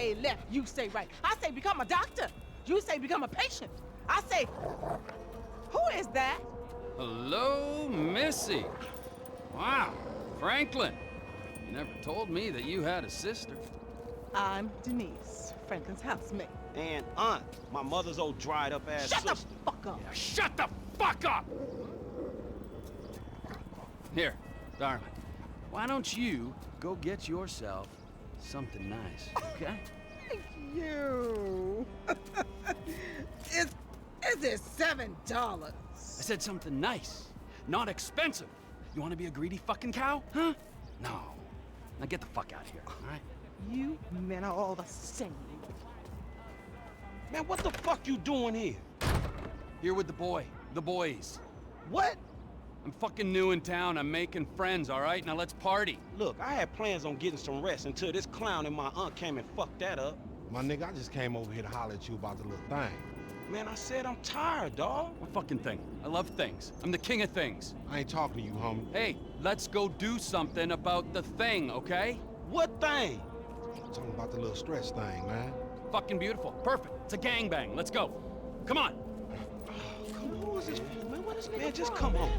say left, you say right. I say become a doctor. You say become a patient. I say, who is that? Hello, Missy. Wow, Franklin. You never told me that you had a sister. I'm Denise, Franklin's housemate. And Aunt, my mother's old dried up ass Shut sister. the fuck up. Yeah, shut the fuck up! Here, darling. Why don't you go get yourself something nice, okay? Thank you. Is it $7? I said something nice, not expensive. You want to be a greedy fucking cow, huh? No. Now get the fuck out of here, all right? You men are all the same. Man, what the fuck you doing here? Here with the boys. What? I'm fucking new in town. I'm making friends, all right? Now let's party. Look, I had plans on getting some rest until this clown and my aunt came and fucked that up. My nigga, I just came over here to holler at you about the little thing. Man, I said I'm tired, dawg. What fucking thing? I love things. I'm the king of things. I ain't talking to you, homie. Hey, let's go do something about the thing, okay? What thing? I'm talking about the little stretch thing, man. Fucking beautiful. Perfect. It's a gangbang. Let's go. Come on. Come on, who is this for, man? What is man, just come on.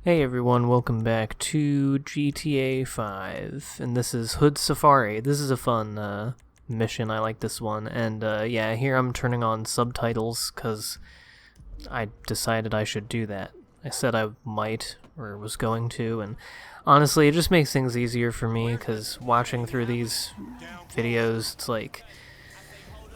Hey everyone, welcome back to GTA 5, and this is Hood Safari. This is a fun mission, I like this one, and yeah, here I'm turning on subtitles, because I decided I should do that. I said I might, or was going to, and honestly, it just makes things easier for me, because watching through these videos, it's like,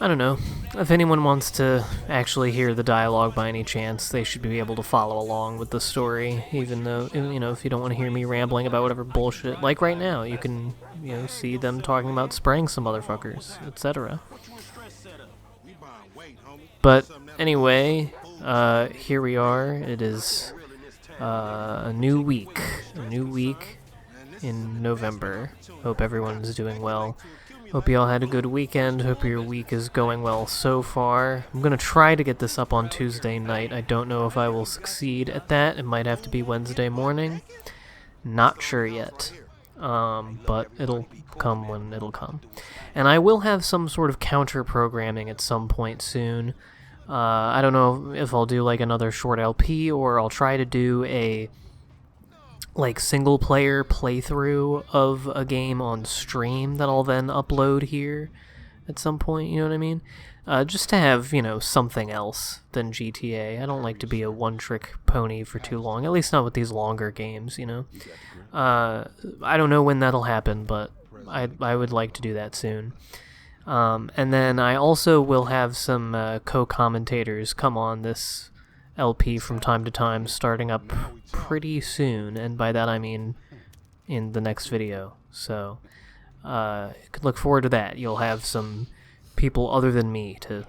I don't know, if anyone wants to actually hear the dialogue by any chance, they should be able to follow along with the story, even though, you know, if you don't want to hear me rambling about whatever bullshit, like right now, you can, you know, see them talking about spraying some motherfuckers, etc. But anyway, here we are. It is a new week in November. Hope everyone's doing well. Hope you all had a good weekend. Hope your week is going well so far. I'm going to try to get this up on Tuesday night. I don't know if I will succeed at that. It might have to be Wednesday morning. Not sure yet. But it'll come when it'll come. And I will have some sort of counter-programming at some point soon. I don't know if I'll do like another short LP or I'll try to do a like single-player playthrough of a game on stream that I'll then upload here at some point, you know what I mean? Just to have, you know, something else than GTA. I don't like to be a one-trick pony for too long, at least not with these longer games, you know? I don't know when that'll happen, but I would like to do that soon. And then I also will have some co-commentators come on this LP from time to time, starting up pretty soon, and by that I mean in the next video. So, you could look forward to that. You'll have some people other than me to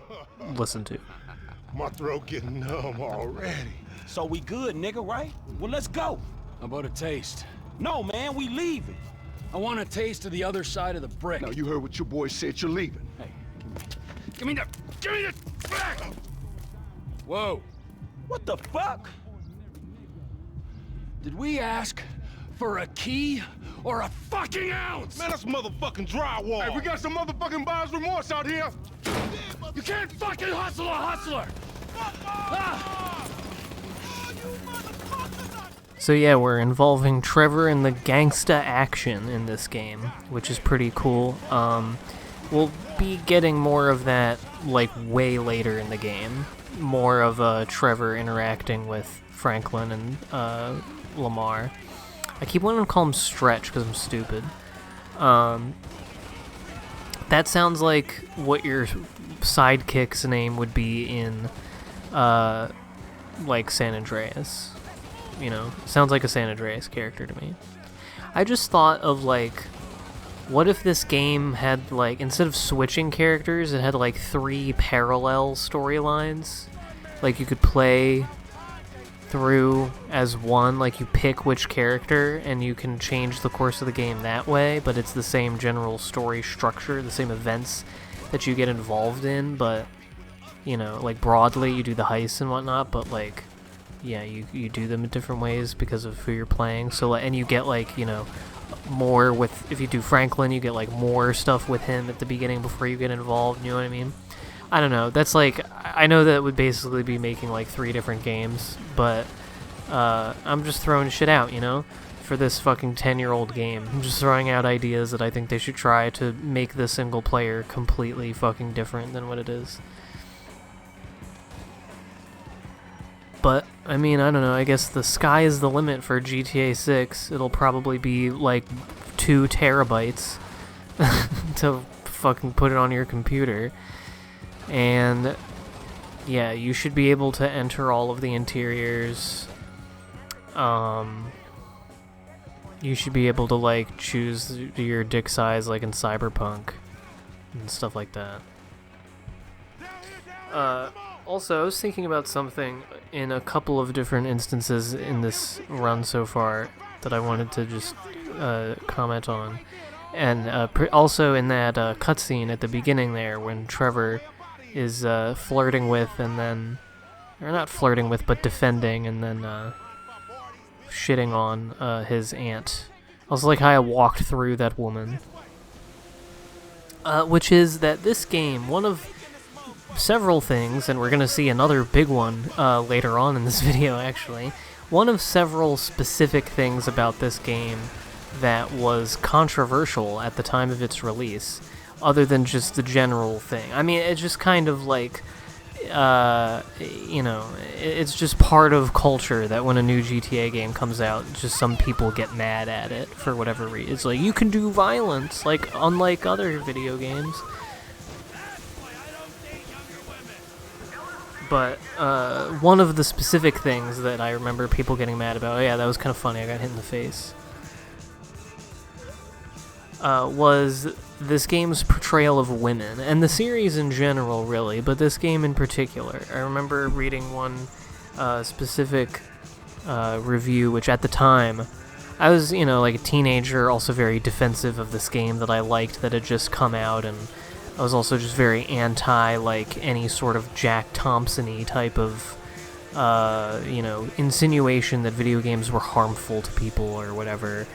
listen to. My throat getting numb already. So we good, nigga, right? Well, let's go. How about a taste? No, man, we leaving. I want a taste of the other side of the brick. Now, you heard what your boy said, you're leaving. Hey, give me the back! Whoa. What the fuck? Did we ask for a key or a fucking ounce? Man, that's motherfucking drywall. Hey, we got some motherfucking buyer's remorse out here. You can't fucking hustle a hustler! Ah! So yeah, we're involving Trevor in the gangsta action in this game, which is pretty cool. We'll be getting more of that, like, way later in the game. More of Trevor interacting with Franklin and Lamar. I keep wanting to call him Stretch because I'm stupid. That sounds like what your sidekick's name would be in, like, San Andreas. You know, sounds like a San Andreas character to me. I just thought of, like, what if this game had, like, instead of switching characters, it had, like, 3 parallel storylines? Like, you could play through as one, like, you pick which character, and you can change the course of the game that way, but it's the same general story structure, the same events that you get involved in, but, you know, like, broadly, you do the heists and whatnot, but, like, yeah, you do them in different ways because of who you're playing. So, and you get, like, you know, more with, if you do Franklin, you get, like, more stuff with him at the beginning before you get involved, you know what I mean? I don't know, that's, like, I know that would basically be making, like, 3 different games, but, I'm just throwing shit out, you know? For this fucking 10-year-old game. I'm just throwing out ideas that I think they should try to make the single player completely fucking different than what it is. But, I mean, I don't know, I guess the sky is the limit for GTA 6. It'll probably be, like, 2 terabytes to fucking put it on your computer. And, yeah, you should be able to enter all of the interiors. You should be able to, like, choose your dick size, like in Cyberpunk, and stuff like that. Also, I was thinking about something in a couple of different instances in this run so far that I wanted to just comment on. And also in that cutscene at the beginning there, when Trevor is flirting with, and then... or not flirting with, but defending, and then... shitting on his aunt. I also like how I walked through that woman. Which is that this game, one of several things, and we're gonna see another big one later on in this video actually, one of several specific things about this game that was controversial at the time of its release, other than just the general thing. I mean, it's just kind of like, you know, it's just part of culture that when a new GTA game comes out, just some people get mad at it for whatever reason. It's like, you can do violence, like, unlike other video games. But, one of the specific things that I remember people getting mad about, oh yeah, that was kind of funny, I got hit in the face, was this game's portrayal of women, and the series in general, really, but this game in particular. I remember reading one specific review, which at the time, I was, you know, like a teenager, also very defensive of this game that I liked that had just come out, and I was also just very anti, like, any sort of Jack Thompson-y type of, you know, insinuation that video games were harmful to people or whatever.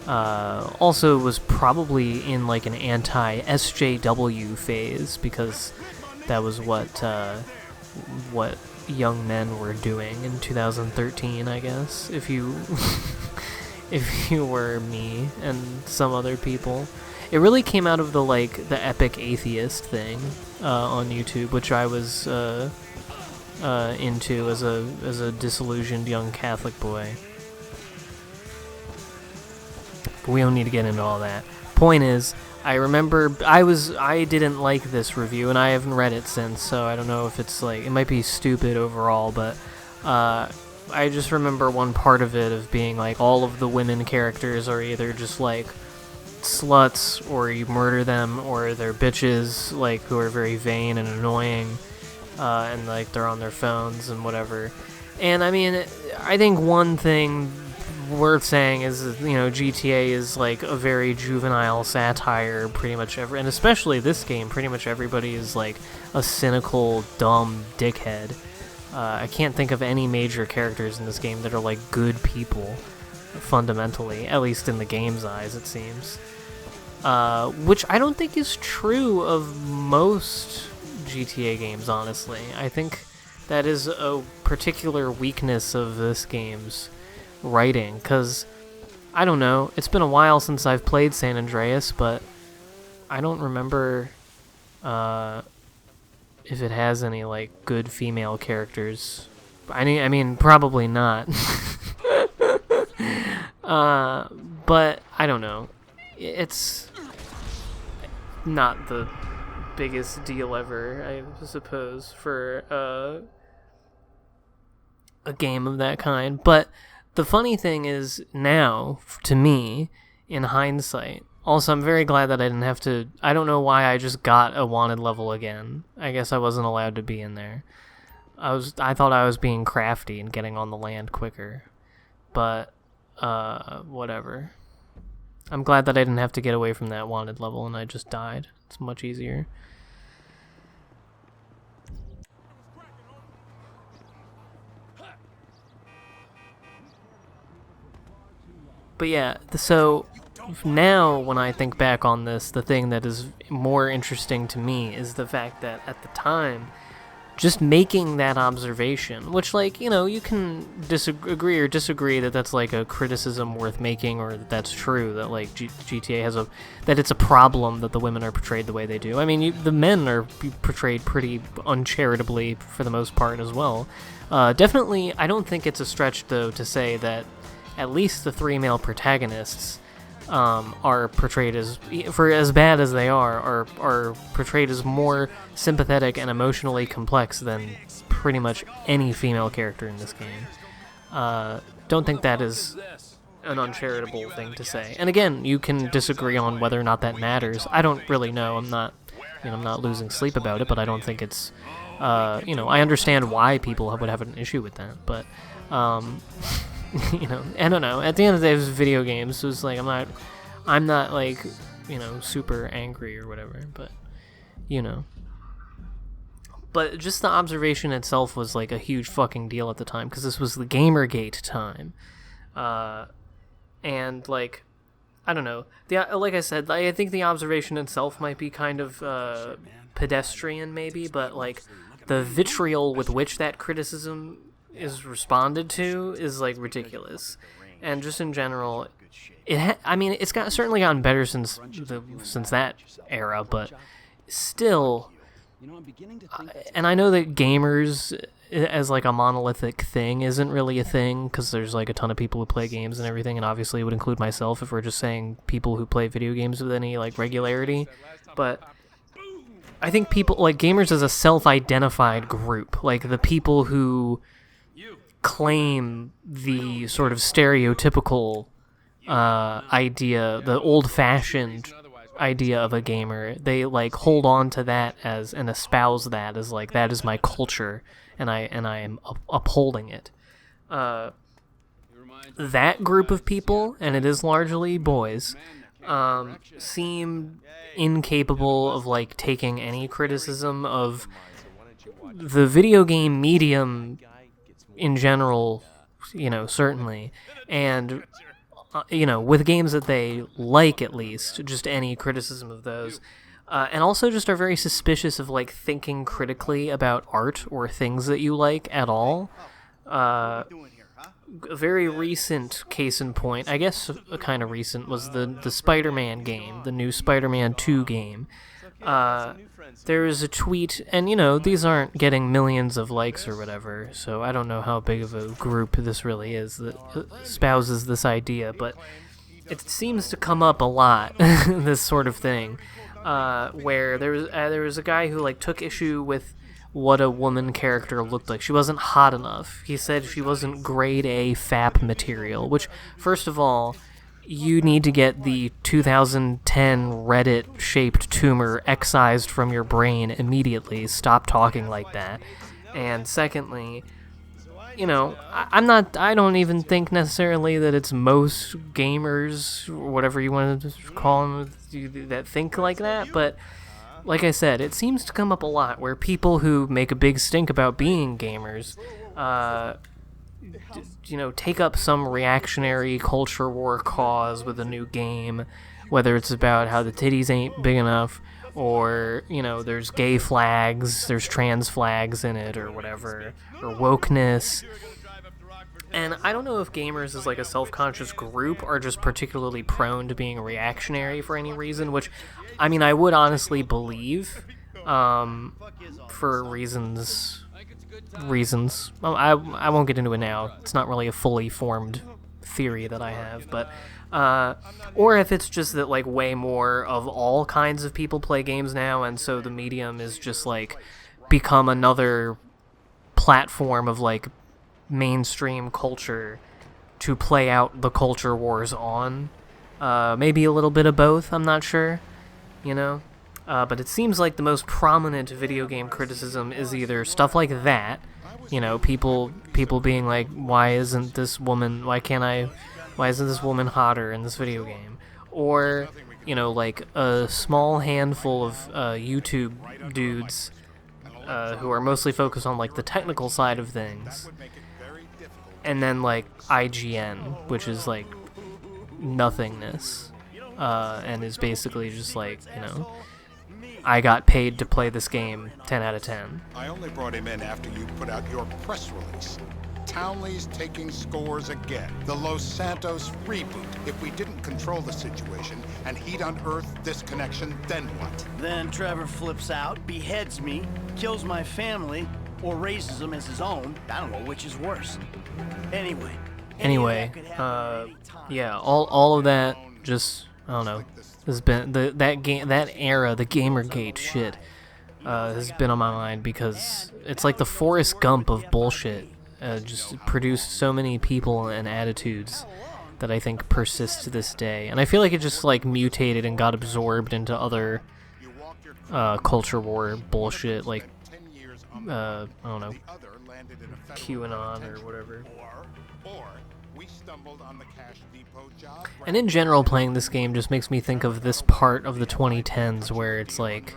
Also was probably in like an anti-SJW phase, because that was what young men were doing in 2013, I guess, if you if you were me and some other people. It really came out of the epic atheist thing on YouTube, which I was into as a disillusioned young Catholic boy. We don't need to get into all that. Point is, I remember I didn't like this review, and I haven't read it since, so I don't know if it's like, it might be stupid overall, but I just remember one part of it of being like, all of the women characters are either just like sluts, or you murder them, or they're bitches, like, who are very vain and annoying, and like they're on their phones and whatever. And I mean, I think one thing worth saying is, you know, GTA is like a very juvenile satire, pretty much and especially this game, pretty much everybody is like a cynical, dumb dickhead. I can't think of any major characters in this game that are like good people, fundamentally, at least in the game's eyes, it seems. Which I don't think is true of most GTA games, honestly. I think that is a particular weakness of this game's writing, because I don't know, it's been a while since I've played San Andreas, but I don't remember if it has any like good female characters. I mean probably not. But I don't know, it's not the biggest deal ever, I suppose, for a game of that kind. But the funny thing is, now, to me, in hindsight, also I'm very glad that I didn't have to, I don't know why I just got a wanted level again. I guess I wasn't allowed to be in there. I thought I was being crafty and getting on the land quicker. But, whatever. I'm glad that I didn't have to get away from that wanted level and I just died. It's much easier. But yeah, so now when I think back on this, the thing that is more interesting to me is the fact that at the time, just making that observation, which, like, you know, you can agree or disagree that that's, like, a criticism worth making, or that that's true, that, like, GTA has that it's a problem that the women are portrayed the way they do. I mean, the men are portrayed pretty uncharitably for the most part as well. Definitely, I don't think it's a stretch, though, to say that at least the 3 male protagonists are portrayed as, for as bad as they are portrayed as more sympathetic and emotionally complex than pretty much any female character in this game. Don't think that is an uncharitable thing to say. And again, you can disagree on whether or not that matters. I don't really know. I'm not losing sleep about it, but I don't think it's, I understand why people would have an issue with that, but, I don't know. At the end of the day, it was video games, so it's like, I'm not like, super angry or whatever, but, But just the observation itself was, like, a huge fucking deal at the time, because this was the Gamergate time. And, like, I don't know. Like I said, I think the observation itself might be kind of pedestrian, maybe, but, like, the vitriol with which that criticism is responded to is, like, ridiculous. And just in general, it's certainly gotten better since that era, but still, and I know that gamers as, like, a monolithic thing isn't really a thing, because there's, like, a ton of people who play games and everything, and obviously it would include myself if we're just saying people who play video games with any, like, regularity, but I think people, like, gamers as a self-identified group, like, the people who claim the sort of stereotypical idea, the old-fashioned idea of a gamer, they, like, hold on to that and espouse that as, like, that is my culture, and I am upholding it. That group of people, and it is largely boys, seem incapable of, like, taking any criticism of the video game medium in general, certainly, and, with games that they like, at least, just any criticism of those, and also just are very suspicious of, like, thinking critically about art or things that you like at all. A very recent case in point, I guess kind of recent, was the Spider-Man game, the new Spider-Man 2 game. There is a tweet, and, these aren't getting millions of likes or whatever, so I don't know how big of a group this really is that espouses this idea, but it seems to come up a lot, this sort of thing, where there was a guy who, like, took issue with what a woman character looked like. She wasn't hot enough. He said she wasn't grade A FAP material, which, first of all, you need to get the 2010 Reddit-shaped tumor excised from your brain immediately. Stop talking like that. And secondly, I don't even think necessarily that it's most gamers, or whatever you want to call them, that think like that, but like I said, it seems to come up a lot where people who make a big stink about being gamers, take up some reactionary culture war cause with a new game, whether it's about how the titties ain't big enough, or, there's gay flags, there's trans flags in it, or whatever, or wokeness. And I don't know if gamers as, like, a self-conscious group are just particularly prone to being reactionary for any reason, which, I would honestly believe, for reasons. I won't get into it now. It's not really a fully formed theory that I have, but or if it's just that, like, way more of all kinds of people play games now, and so the medium is just, like, become another platform of, like, mainstream culture to play out the culture wars on. Maybe a little bit of both, I'm not sure, but it seems like the most prominent video game criticism is either stuff like that, people being like, why isn't this woman hotter in this video game? Or, like, a small handful of YouTube dudes who are mostly focused on, like, the technical side of things. And then, like, IGN, which is, like, nothingness, and is basically just like, you know, I got paid to play this game, 10 out of 10. I only brought him in after you put out your press release. Townley's taking scores again. The Los Santos reboot. If we didn't control the situation and he'd unearthed this connection, then what? Then Trevor flips out, beheads me, kills my family, or raises them as his own. I don't know which is worse. Anyway, yeah, all of that just, I don't know, has been that era, the Gamergate shit, has been on my mind because it's like the Forrest Gump of bullshit. Just produced so many people and attitudes that I think persist to this day, and I feel like it just like mutated and got absorbed into other culture war bullshit, like I don't know, QAnon or whatever. And in general, playing this game just makes me think of this part of the 2010s where it's like,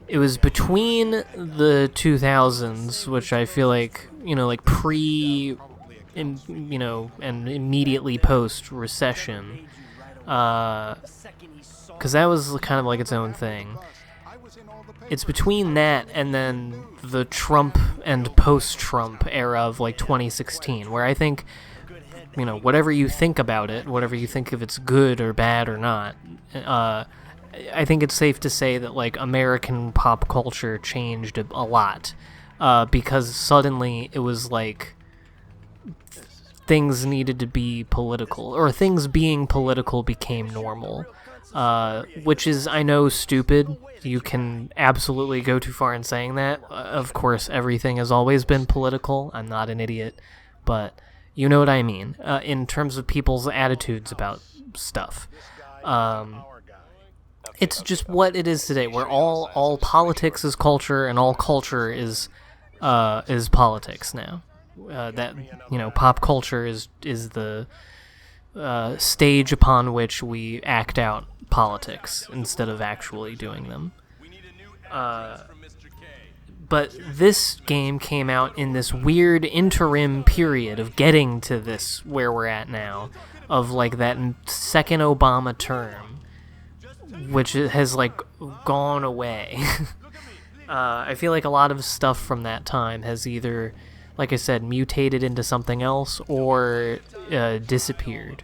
it was between the 2000s, which I feel like, you know, like you know, and immediately post-recession, because that was kind of like its own thing. It's between that and then the Trump and post-Trump era of like 2016, where I think, you know, whatever you think about it, whatever you think if it's good or bad or not, I think it's safe to say that like American pop culture changed a lot, because suddenly it was like things needed to be political, or things being political became normal, which is, I know, stupid. You can absolutely go too far in saying that. Of course, everything has always been political. I'm not an idiot, but you know what I mean, in terms of people's attitudes about stuff. It's just what it is today, where all politics is culture, and all culture is politics now. That, you know, pop culture is the stage upon which we act out politics instead of actually doing them. But this game came out in this weird interim period of getting to this where we're at now, of like that second Obama term, which has like gone away. I feel like a lot of stuff from that time has either, like I said, mutated into something else or disappeared.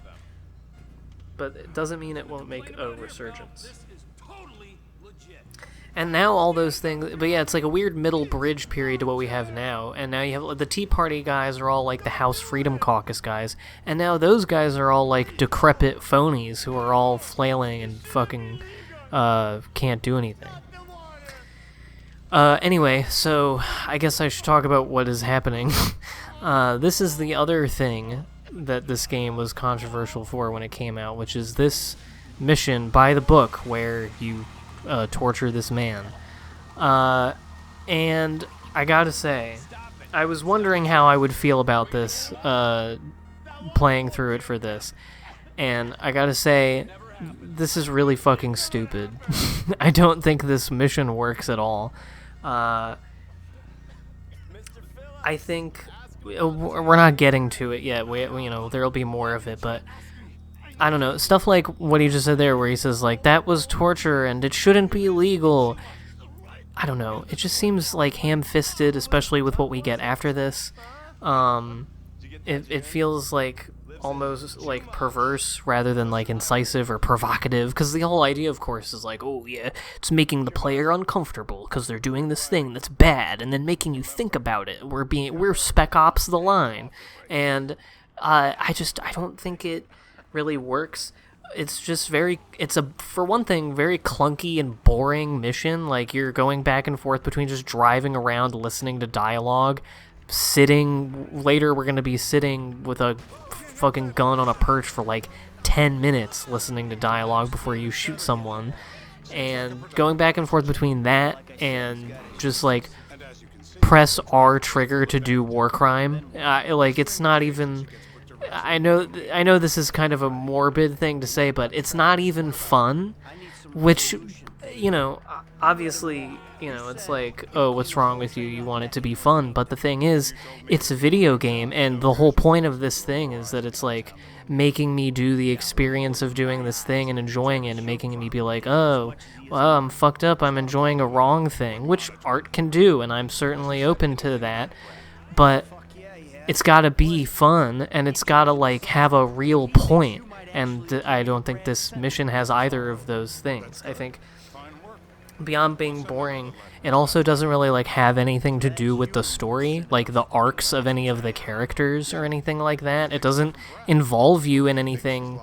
But it doesn't mean it won't make a resurgence. And now all those things, but yeah, it's like a weird middle bridge period to what we have now. And now you have the Tea Party guys are all like the House Freedom Caucus guys, and now those guys are all like decrepit phonies who are all flailing and fucking can't do anything. Anyway, so I guess I should talk about what is happening. This is the other thing that this game was controversial for when it came out, which is this mission by the book where you torture this man. And I gotta say, I was wondering how I would feel about this, playing through it for this. And I gotta say, this is really fucking stupid. I don't think this mission works at all. I think we're not getting to it yet. We you know, there'll be more of it, but I don't know, stuff like what he just said there, where he says like that was torture and it shouldn't be illegal. I don't know. It just seems like ham-fisted, especially with what we get after this. It feels like almost like perverse rather than like incisive or provocative, because the whole idea, of course, is like, oh yeah, it's making the player uncomfortable because they're doing this thing that's bad, and then making you think about it. We're Spec Ops the line, and I don't think it really works. It's just for one thing, very clunky and boring mission. Like, you're going back and forth between just driving around, listening to dialogue, later we're going to be sitting with a fucking gun on a perch for like 10 minutes listening to dialogue before you shoot someone, and going back and forth between that and just like press R trigger to do war crime. Like, it's not even, I know this is kind of a morbid thing to say, but it's not even fun, which you know, obviously, you know, it's like, oh, what's wrong with you? You want it to be fun. But the thing is, it's a video game, and the whole point of this thing is that it's like making me do the experience of doing this thing and enjoying it and making me be like, oh, well, I'm fucked up. I'm enjoying a wrong thing, which art can do, and I'm certainly open to that. But it's got to be fun, and it's got to, like, have a real point. And I don't think this mission has either of those things. I think beyond being boring, it also doesn't really, like, have anything to do with the story, like the arcs of any of the characters or anything like that. It doesn't involve you in anything,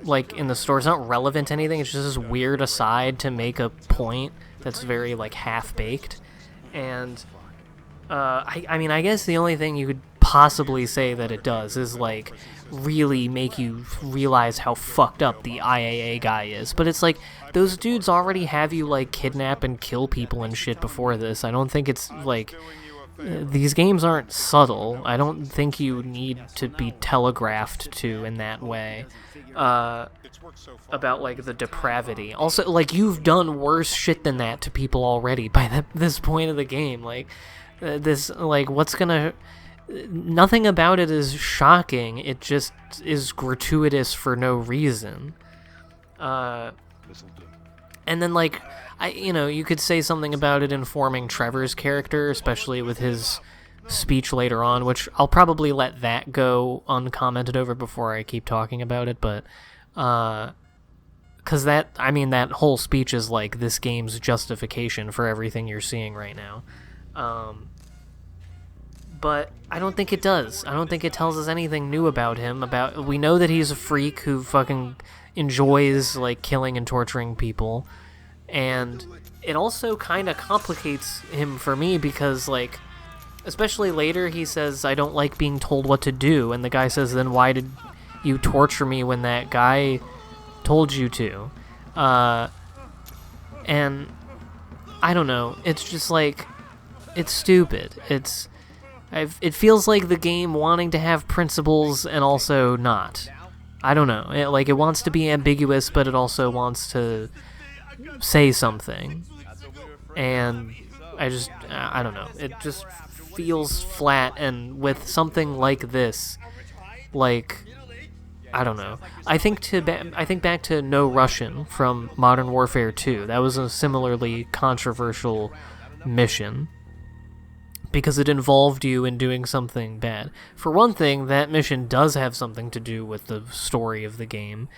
like, in the story. It's not relevant to anything. It's just this weird aside to make a point that's very, like, half-baked. And I mean, I guess the only thing you could possibly say that it does is, like, really make you realize how fucked up the IAA guy is. But it's like, those dudes already have you, like, kidnap and kill people and shit before this. I don't think it's, like, these games aren't subtle. I don't think you need to be telegraphed to in that way. About, like, the depravity. Also, like, you've done worse shit than that to people already by this point of the game. Like, this, like, what's gonna... Nothing about it is shocking. It just is gratuitous for no reason. And then, like, you know, you could say something about it informing Trevor's character, especially with his speech later on, which I'll probably let that go uncommented over before I keep talking about it, but, because that, I mean, that whole speech is, like, this game's justification for everything you're seeing right now. But I don't think it does. I don't think it tells us anything new about him. We know that he's a freak who fucking enjoys, like, killing and torturing people. And it also kind of complicates him for me because, like, especially later he says, I don't like being told what to do. And the guy says, then why did you torture me when that guy told you to? And I don't know. It's just, like, it's stupid. It feels like the game wanting to have principles and also not. I don't know. It wants to be ambiguous, but it also wants to say something. And I don't know. It just feels flat, and with something like this, like, I don't know. I think back to No Russian from Modern Warfare 2. That was a similarly controversial mission, because it involved you in doing something bad. For one thing, that mission does have something to do with the story of the game,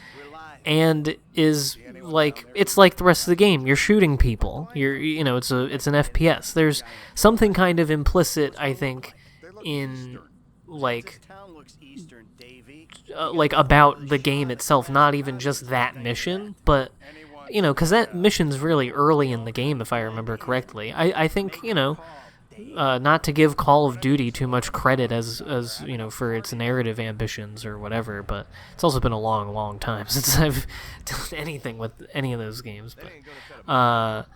and is, like, it's like the rest of the game. You're shooting people. You know, it's an FPS. There's something kind of implicit, I think, in, like about the game itself, not even just that mission, but, you know, because that mission's really early in the game, if I remember correctly. I think, you know, not to give Call of Duty too much credit as you know, for its narrative ambitions or whatever, but it's also been a long time since I've done anything with any of those games. But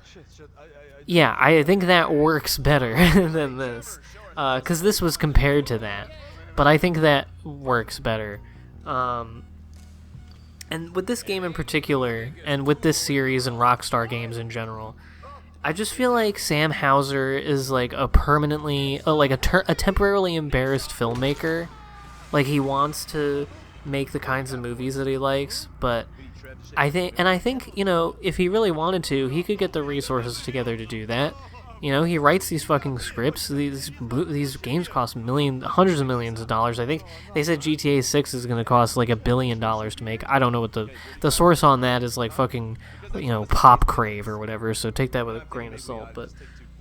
yeah, I think that works better than this, because this was compared to that, but I think that works better. And with this game in particular, and with this series and Rockstar games in general, I just feel like Sam Houser is, like, a permanently, like, a temporarily embarrassed filmmaker. Like, he wants to make the kinds of movies that he likes, but I think, you know, if he really wanted to, he could get the resources together to do that. You know, he writes these fucking scripts. These games cost hundreds of millions of dollars. I think they said GTA 6 is going to cost, like, $1 billion to make. I don't know what the source on that is, like, fucking, you know, Pop Crave or whatever, so take that with a grain of salt. But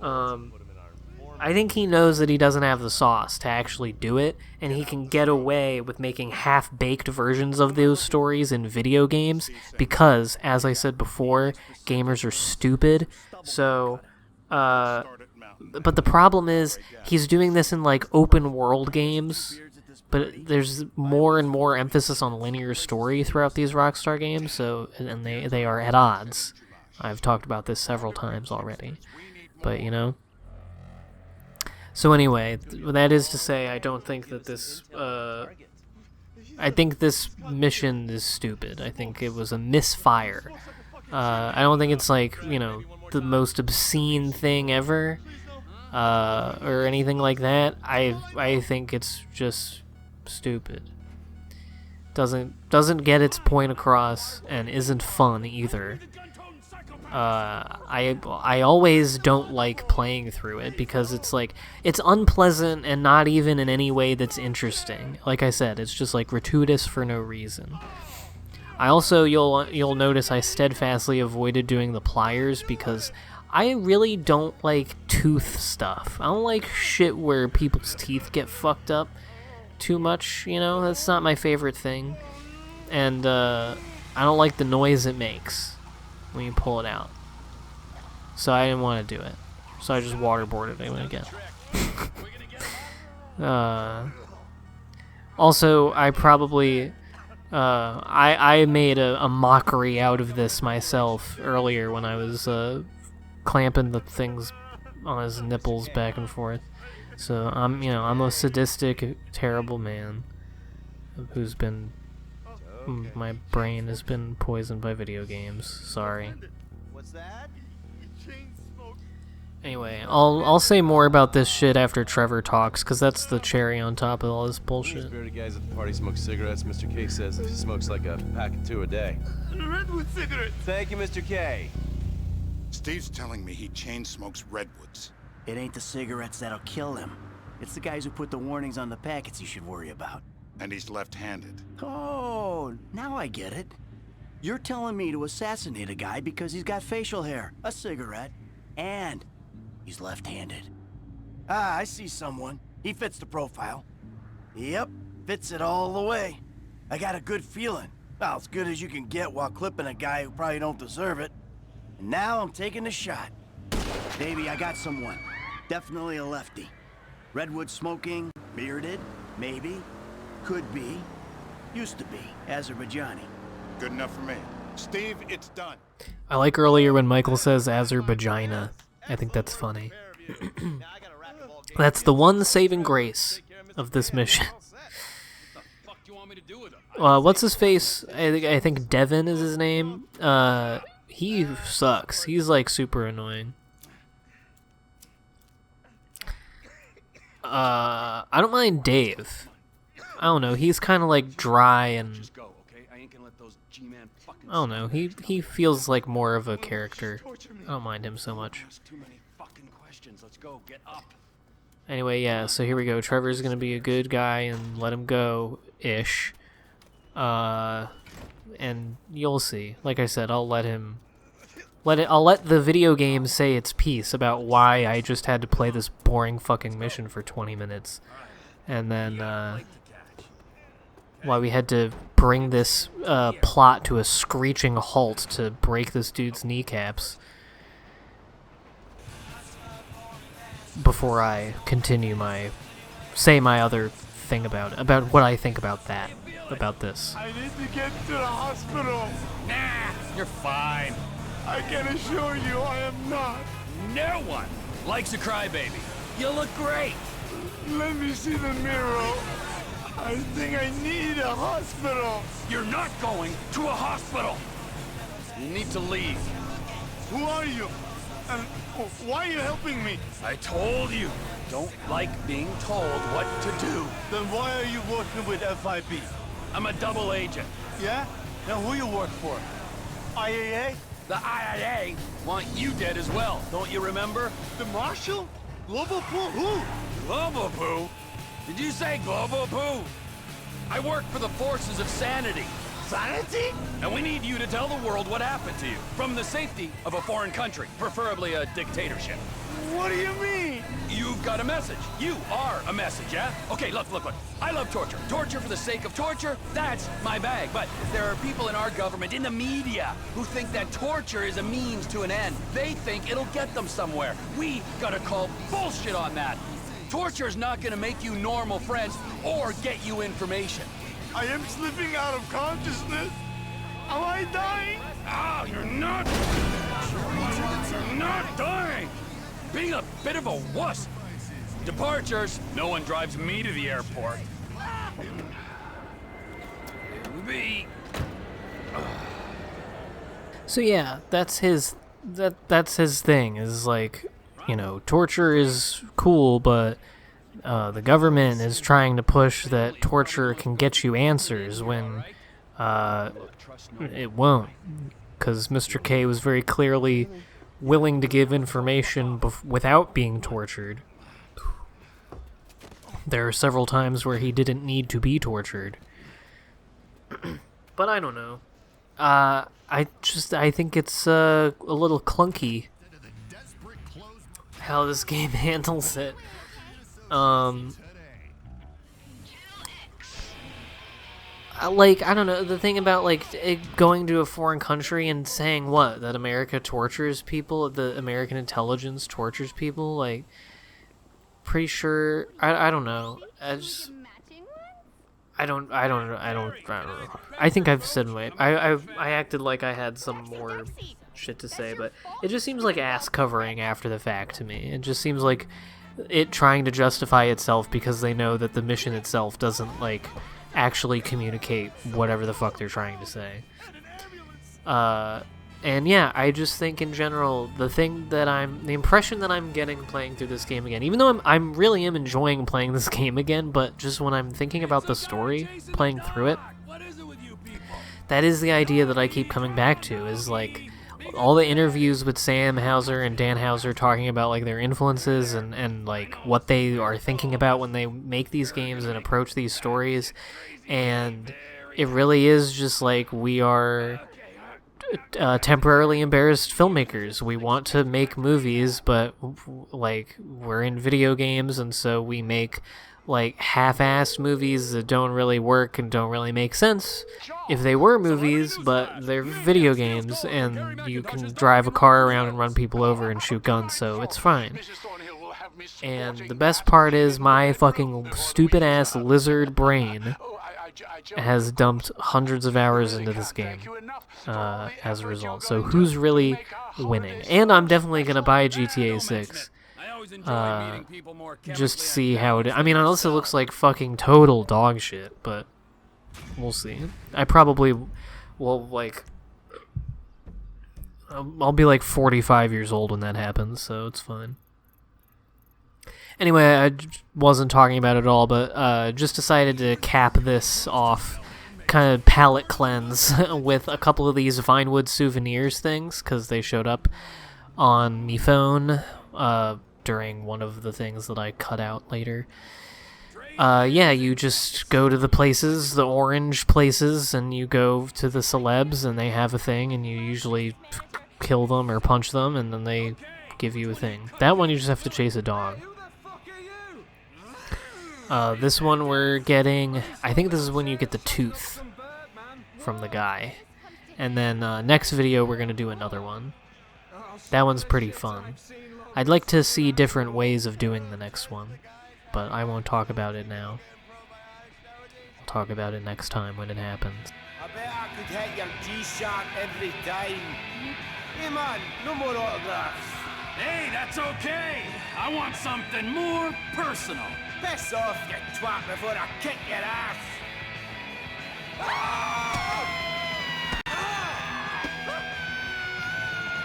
I think he knows that he doesn't have the sauce to actually do it, and he can get away with making half-baked versions of those stories in video games because, as I said before, gamers are stupid. So but the problem is he's doing this in, like, open world games, but there's more and more emphasis on linear story throughout these Rockstar games, so, and they are at odds. I've talked about this several times already, but, you know. So anyway, that is to say, I don't think that this, I think this mission is stupid. I think it was a misfire. I don't think it's like, you know, the most obscene thing ever, or anything like that. I think it's just stupid. Doesn't get its point across and isn't fun either. I always don't like playing through it because it's like it's unpleasant and not even in any way that's interesting. Like I said, it's just like gratuitous for no reason. I also you'll notice I steadfastly avoided doing the pliers because I really don't like tooth stuff. I don't like shit where people's teeth get fucked up too much, you know? That's not my favorite thing. And I don't like the noise it makes when you pull it out. So I didn't want to do it. So I just waterboarded it again. Also, I probably... I made a mockery out of this myself earlier when I was clamping the things on his nipples back and forth. So I'm a sadistic, terrible man who's been my brain has been poisoned by video games. Sorry. What's that? Anyway, I'll say more about this shit after Trevor talks, because that's the cherry on top of all this bullshit. Bearded guys at the party smoke cigarettes. Mr. K says he smokes like a pack of 2 a day. Redwood cigarettes. Thank you, Mr. K. Steve's telling me he chain smokes Redwoods. It ain't the cigarettes that'll kill him. It's the guys who put the warnings on the packets you should worry about. And he's left-handed. Oh, now I get it. You're telling me to assassinate a guy because he's got facial hair, a cigarette, and he's left-handed. Ah, I see someone. He fits the profile. Yep, fits it all the way. I got a good feeling. Well, as good as you can get while clipping a guy who probably don't deserve it. And now I'm taking the shot. Baby, I got someone. Definitely a lefty. Redwood smoking, bearded, maybe, could be, used to be, Azerbaijani. Good enough for me. Steve, it's done. I like earlier when Michael says Azerbaijana. I think that's funny. That's the one saving grace of this mission. What's his face? I think Devin is his name. He sucks. He's like super annoying. I don't mind Dave. I don't know. He's kind of like dry and I don't know. He feels like more of a character. I don't mind him so much. Anyway, yeah. So here we go. Trevor's gonna be a good guy and let him go ish. And you'll see. Like I said, I'll let him. I'll let the video game say its piece about why I just had to play this boring fucking mission for 20 minutes. And then, why we had to bring this plot to a screeching halt to break this dude's kneecaps. Before I continue say my other thing about what I think about this. I need to get to the hospital. Nah, you're fine. I can assure you I am not. No one likes a crybaby. You look great. Let me see the mirror. I think I need a hospital. You're not going to a hospital. You need to leave. Who are you? And why are you helping me? I told you. Don't like being told what to do. Then why are you working with FIB? I'm a double agent. Yeah? Now who you work for? IAA? The IAA want you dead as well, don't you remember? The Marshal? Global Poo? Who? Global Poo? Did you say Global Poo? I work for the forces of sanity. Sanity? And we need you to tell the world what happened to you. From the safety of a foreign country, preferably a dictatorship. What do you mean? You've got a message. You are a message, yeah? Okay, look. I love torture. Torture for the sake of torture, that's my bag. But there are people in our government, in the media, who think that torture is a means to an end. They think it'll get them somewhere. We gotta call bullshit on that. Torture's not gonna make you normal friends or get you information. I am slipping out of consciousness. Am I dying? Ah, you're not! You're not dying! Being a bit of a wuss. Departures. No one drives me to the airport. Here we be. So yeah, that's his thing, is like, you know, torture is cool, but the government is trying to push that torture can get you answers when it won't, because Mr. K was very clearly willing to give information without being tortured. There are several times where he didn't need to be tortured. But I don't know. I think it's a little clunky how this game handles it. Like, I don't know, the thing about, like, going to a foreign country and saying what? That America tortures people? The American intelligence tortures people? Like, pretty sure, I don't know. I don't know. I think I've said I acted like I had some more shit to say, but it just seems like ass covering after the fact to me. It just seems like it trying to justify itself because they know that the mission itself doesn't, like, actually communicate whatever the fuck they're trying to say. And yeah, I just think in general, the impression that I'm getting playing through this game again, even though I'm really enjoying playing this game again, but just when I'm thinking about the story, playing through it, that is the idea that I keep coming back to, is like all the interviews with Sam Hauser and Dan Hauser talking about like their influences and like what they are thinking about when they make these games and approach these stories. And it really is just like, we are temporarily embarrassed filmmakers. We want to make movies, but like, we're in video games, and so we make like half-assed movies that don't really work and don't really make sense if they were movies, but they're video games and you can drive a car around and run people over and shoot guns, so it's fine. And the best part is my fucking stupid ass lizard brain has dumped hundreds of hours into this game as a result. So who's really winning? And I'm definitely gonna buy GTA 6 just to see how it. I mean, unless it looks like fucking total dog shit, but we'll see. I probably will, like, I'll be like 45 years old when that happens, so it's fine. Anyway, I wasn't talking about it at all, but just decided to cap this off, kind of palate cleanse, with a couple of these Vinewood Souvenirs things, because they showed up on me phone during one of the things that I cut out later. Yeah, you just go to the places, the orange places, and you go to the celebs, and they have a thing, and you usually kill them or punch them, and then they give you a thing. That one you just have to chase a dog. This one we're getting, I think this is when you get the tooth from the guy. And then next video we're going to do another one. That one's pretty fun. I'd like to see different ways of doing the next one, but I won't talk about it now. I'll talk about it next time when it happens. I bet I could hit your G-sharp every time. Hey man, no more autographs. Hey, that's okay. I want something more personal. Piss off, you twat, before I kick your ass! Ah! Ah!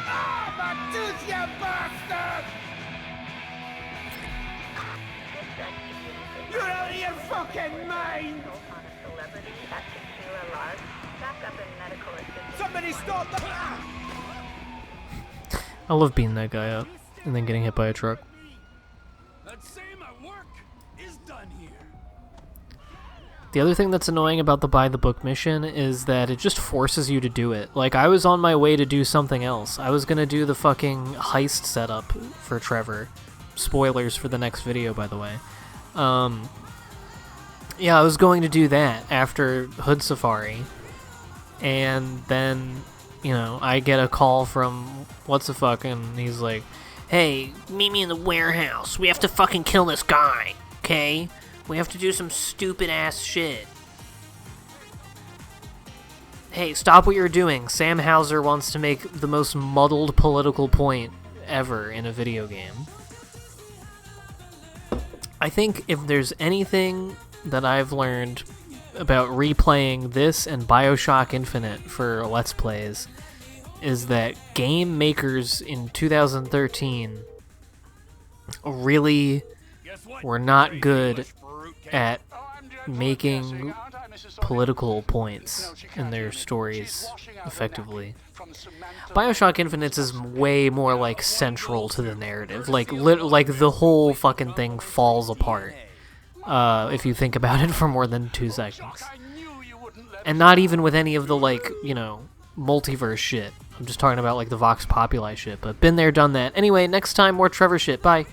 Ah, my tooth, you bastard! You're out of your fucking mind! Somebody stop the... I love beating that guy up and then getting hit by a truck. The other thing that's annoying about the buy the book mission is that it just forces you to do it. Like, I was on my way to do something else. I was gonna do the fucking heist setup for Trevor. Spoilers for the next video, by the way. Yeah, I was going to do that after Hood Safari. And then, you know, I get a call from what's-the-fuck, and he's like, hey, meet me in the warehouse. We have to fucking kill this guy, okay? We have to do some stupid-ass shit. Hey, stop what you're doing. Sam Hauser wants to make the most muddled political point ever in a video game. I think if there's anything that I've learned about replaying this and BioShock Infinite for Let's Plays, is that game makers in 2013 really were not good at making political points in their stories effectively. BioShock Infinite is way more like central to the narrative. Like the whole fucking thing falls apart if you think about it for more than 2 seconds. And not even with any of the, like, you know, multiverse shit. I'm just talking about like the Vox Populi shit, but been there, done that. Anyway, next time more Trevor shit. Bye.